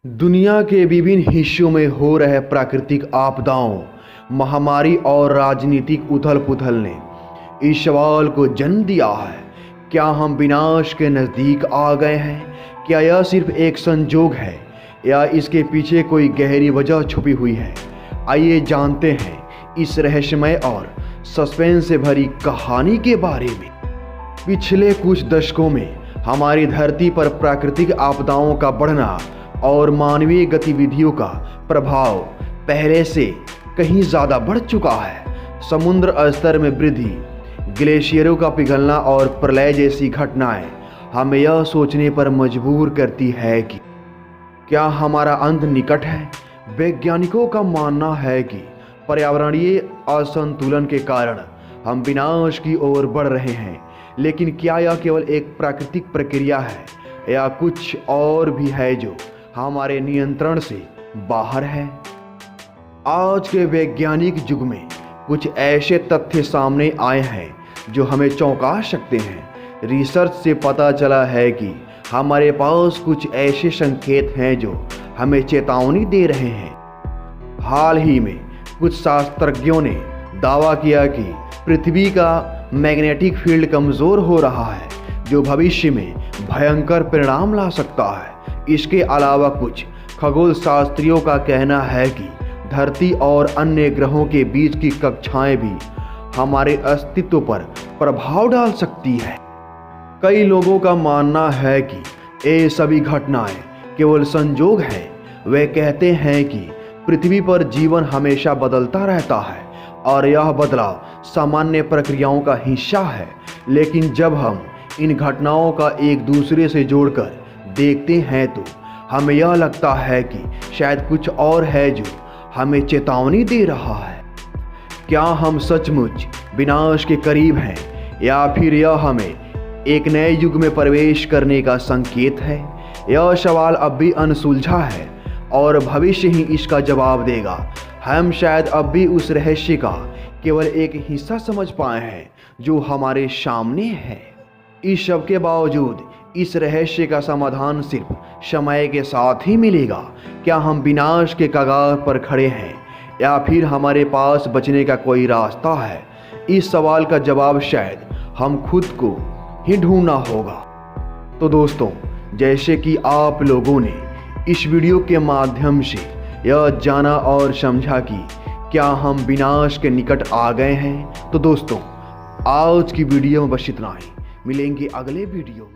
दुनिया के विभिन्न हिस्सों में हो रहे प्राकृतिक आपदाओं, महामारी और राजनीतिक उथल-पुथल ने इस सवाल को जन्म दिया है, क्या हम विनाश के नज़दीक आ गए हैं? क्या यह सिर्फ एक संजोग है या इसके पीछे कोई गहरी वजह छुपी हुई है? आइए जानते हैं इस रहस्यमय और सस्पेंस से भरी कहानी के बारे में। पिछले कुछ दशकों में हमारी धरती पर प्राकृतिक आपदाओं का बढ़ना और मानवीय गतिविधियों का प्रभाव पहले से कहीं ज़्यादा बढ़ चुका है। समुद्र स्तर में वृद्धि, ग्लेशियरों का पिघलना और प्रलय जैसी घटनाएं हमें यह सोचने पर मजबूर करती है कि क्या हमारा अंत निकट है। वैज्ञानिकों का मानना है कि पर्यावरणीय असंतुलन के कारण हम विनाश की ओर बढ़ रहे हैं, लेकिन क्या यह केवल एक प्राकृतिक प्रक्रिया है या कुछ और भी है जो हमारे नियंत्रण से बाहर है? आज के वैज्ञानिक युग में कुछ ऐसे तथ्य सामने आए हैं जो हमें चौंका सकते हैं। रिसर्च से पता चला है कि हमारे पास कुछ ऐसे संकेत हैं जो हमें चेतावनी दे रहे हैं। हाल ही में कुछ शास्त्रज्ञों ने दावा किया कि पृथ्वी का मैग्नेटिक फील्ड कमज़ोर हो रहा है, जो भविष्य में भयंकर परिणाम ला सकता है। इसके अलावा कुछ खगोल शास्त्रियों का कहना है कि धरती और अन्य ग्रहों के बीच की कक्षाएं भी हमारे अस्तित्व पर प्रभाव डाल सकती है। कई लोगों का मानना है कि ये सभी घटनाएं केवल संजोग है। वे कहते हैं कि पृथ्वी पर जीवन हमेशा बदलता रहता है और यह बदलाव सामान्य प्रक्रियाओं का हिस्सा है, लेकिन जब हम इन घटनाओं का एक दूसरे से जोड़कर देखते हैं तो हमें यह लगता है कि शायद कुछ और है जो हमें चेतावनी दे रहा है। क्या हम सचमुच विनाश के करीब हैं या फिर यह हमें एक नए युग में प्रवेश करने का संकेत है? यह सवाल अब भी अनसुलझा है और भविष्य ही इसका जवाब देगा। हम शायद अब भी उस रहस्य का केवल एक हिस्सा समझ पाए हैं जो हमारे सामने है। इस सब के बावजूद इस रहस्य का समाधान सिर्फ समय के साथ ही मिलेगा। क्या हम विनाश के कगार पर खड़े हैं या फिर हमारे पास बचने का कोई रास्ता है? इस सवाल का जवाब शायद हम खुद को ही ढूंढना होगा। तो दोस्तों, जैसे कि आप लोगों ने इस वीडियो के माध्यम से यह जाना और समझा कि क्या हम विनाश के निकट आ गए हैं, तो दोस्तों आज की वीडियो में बस इतना ही। मिलेंगे अगले वीडियो में।